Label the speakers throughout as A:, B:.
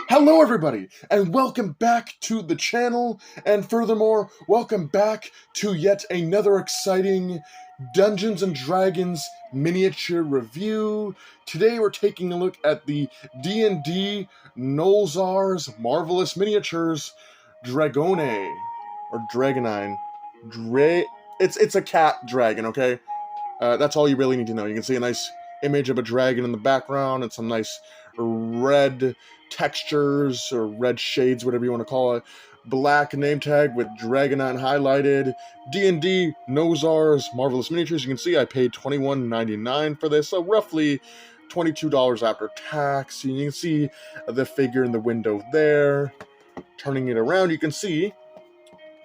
A: Hello everybody, and welcome back to the channel, and furthermore, welcome back to yet another exciting Dungeons & Dragons miniature review. Today we're taking a look at the D&D Nolzur's Marvelous Miniatures Dragonne, or Dragonine. It's a cat dragon, okay? That's all you really need to know. You can see a nice image of a dragon in the background and some nice red textures or red shades, whatever you want to call it. Black name tag with Dragonine highlighted. D&D Nolzur's Marvelous Miniatures. You can see I paid $21.99 for this, so roughly $22 after tax. And you can see the figure in the window there. Turning it around, you can see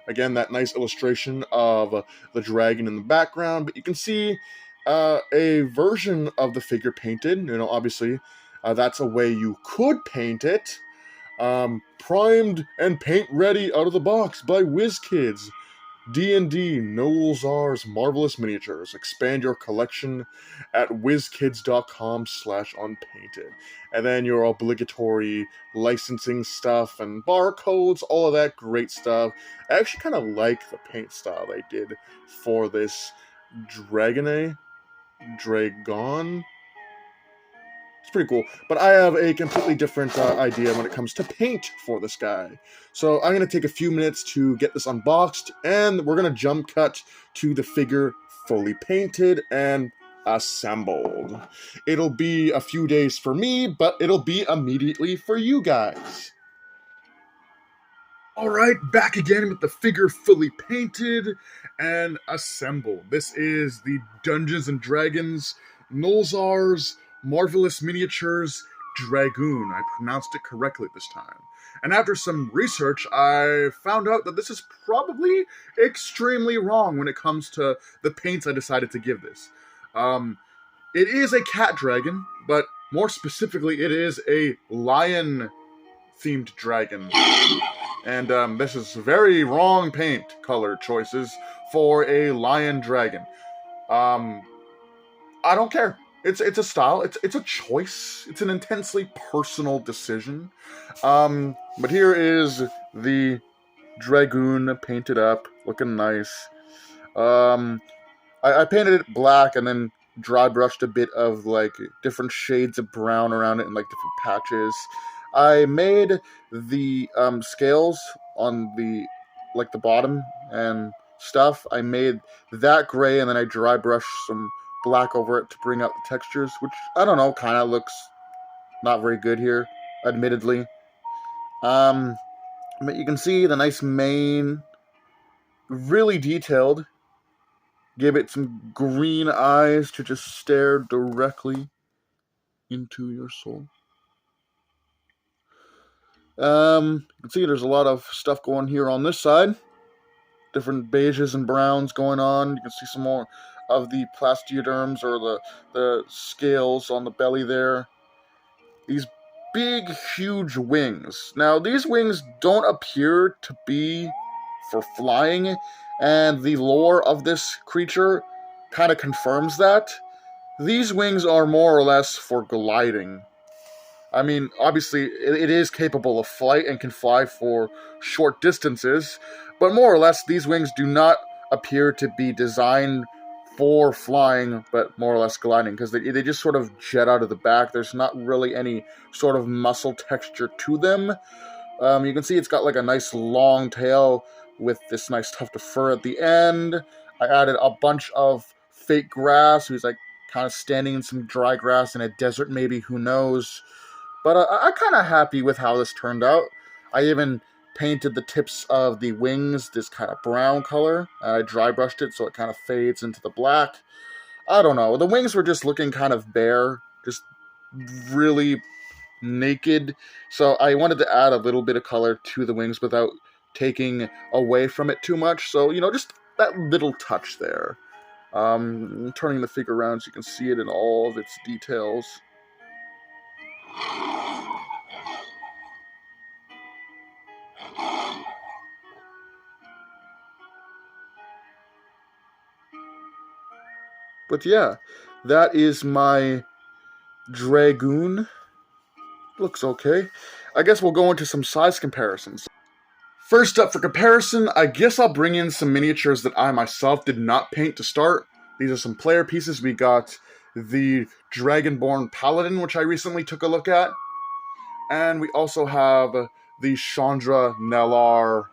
A: again that nice illustration of the dragon in the background, but you can see a version of the figure painted. You know, obviously, that's a way you could paint it. Primed and paint ready out of the box by WizKids. D&D Nolzur's Marvelous Miniatures. Expand your collection at wizkids.com/unpainted. And then your obligatory licensing stuff and barcodes, all of that great stuff. I actually kind of like the paint style they did for this dragonne. It's pretty cool, but I have a completely different idea when it comes to paint for this guy. So I'm going to take a few minutes to get this unboxed, and we're going to jump cut to the figure fully painted and assembled. It'll be a few days for me, but it'll be immediately for you guys. Alright, back again with the figure fully painted and assembled. This is the Dungeons & Dragons Nolzur's Marvelous Miniatures Dragoon. I pronounced it correctly this time. And after some research, I found out that this is probably extremely wrong when it comes to the paints I decided to give this. It is a cat dragon, but more specifically, it is a lion-themed dragon. And this is very wrong paint color choices for a lion dragon. I don't care. It's a style. It's a choice. It's an intensely personal decision. But here is the dragoon painted up, looking nice. I painted it black and then dry brushed a bit of like different shades of brown around it and like different patches. I made the scales on the bottom and stuff. I made that gray and then I dry brushed some black over it to bring out the textures, which I don't know, kind of looks not very good here, admittedly. But you can see the nice mane, really detailed. Give it some green eyes to just stare directly into your soul. You can see there's a lot of stuff going here on this side. Different beiges and browns going on. You can see some more of the plastioderms or the scales on the belly there. These big, huge wings. Now, these wings don't appear to be for flying, and the lore of this creature kind of confirms that. These wings are more or less for gliding. I mean, obviously, it is capable of flight and can fly for short distances, but more or less, these wings do not appear to be designed for flying, but more or less gliding, because they just sort of jet out of the back. There's not really any sort of muscle texture to them. You can see it's got like a nice long tail with this nice tuft of fur at the end. I added a bunch of fake grass, who's like kind of standing in some dry grass in a desert maybe, who knows. But I'm kind of happy with how this turned out. I even painted the tips of the wings this kind of brown color. I dry brushed it so it kind of fades into the black. I don't know. The wings were just looking kind of bare, just really naked. So I wanted to add a little bit of color to the wings without taking away from it too much. So, just that little touch there. Turning the figure around so you can see it in all of its details. But yeah, that is my dragoon. Looks okay. I guess we'll go into some size comparisons. First up for comparison, I guess I'll bring in some miniatures that I myself did not paint to start. These are some player pieces. We got the Dragonborn Paladin, which I recently took a look at. And we also have the Chandra Nellar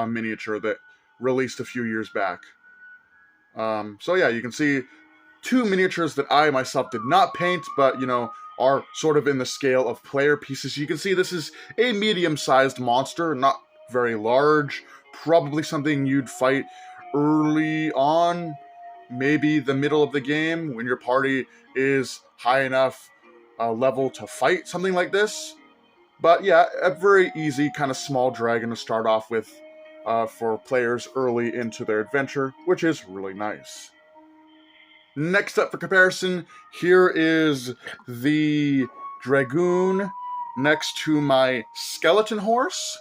A: miniature that released a few years back. So yeah, you can see two miniatures that I myself did not paint, but, are sort of in the scale of player pieces. You can see this is a medium-sized monster, not very large. Probably something you'd fight early on, maybe the middle of the game, when your party is high enough level to fight something like this. But yeah, a very easy kind of small dragon to start off with for players early into their adventure, which is really nice. Next up for comparison, here is the dragoon next to my skeleton horse.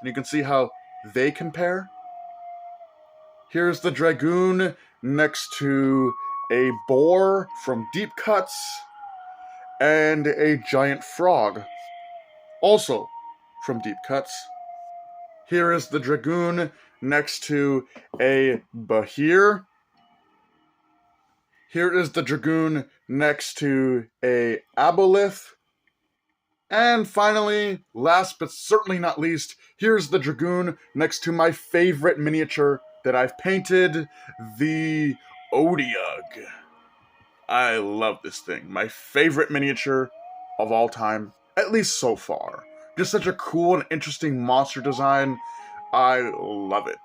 A: And you can see how they compare. Here's the dragoon next to a boar from Deep Cuts and a giant frog, also from Deep Cuts. Here is the dragoon next to a bahir. Here is the dragoon next to a aboleth. And finally, last but certainly not least, here's the dragoon next to my favorite miniature that I've painted, the Odiug. I love this thing. My favorite miniature of all time, at least so far. Just such a cool and interesting monster design. I love it.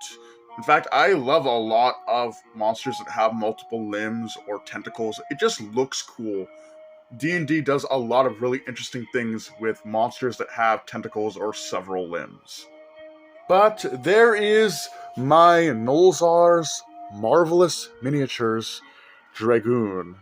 A: In fact, I love a lot of monsters that have multiple limbs or tentacles. It just looks cool. D&D does a lot of really interesting things with monsters that have tentacles or several limbs. But there is my nolzur's Marvelous Miniatures Dragoon.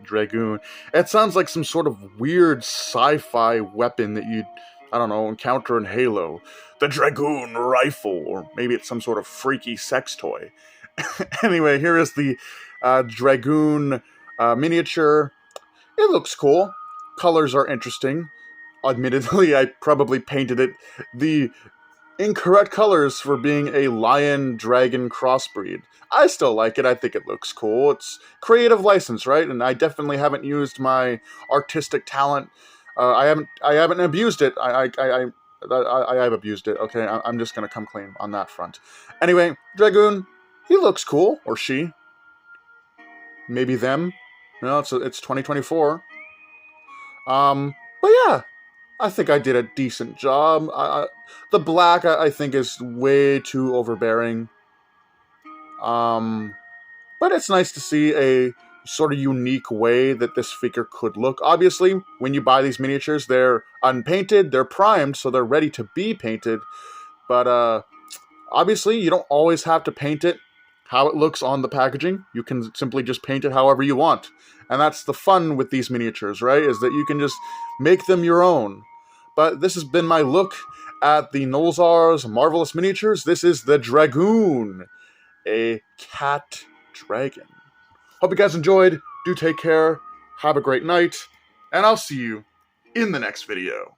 A: Dragoon. It sounds like some sort of weird sci-fi weapon that you'd, encounter in Halo. The Dragoon Rifle, or maybe it's some sort of freaky sex toy. Anyway, here is the Dragoon miniature. It looks cool. Colors are interesting. Admittedly, I probably painted it the incorrect colors for being a lion-dragon crossbreed. I still like it. I think it looks cool. It's creative license, right? And I definitely haven't used my artistic talent. I haven't abused it. I have abused it. Okay, I'm just gonna come clean on that front. Anyway, Dragoon, he looks cool, or she. Maybe them. No, it's 2024. But yeah, I think I did a decent job. The black, I think, is way too overbearing. But it's nice to see a sort of unique way that this figure could look. Obviously, when you buy these miniatures, they're unpainted, they're primed, so they're ready to be painted. But obviously, you don't always have to paint it how it looks on the packaging. You can simply just paint it however you want. And that's the fun with these miniatures, right? Is that you can just make them your own. But this has been my look at the nolzur's Marvelous Miniatures. This is the Dragoon, a cat dragon. Hope you guys enjoyed. Do take care. Have a great night. And I'll see you in the next video.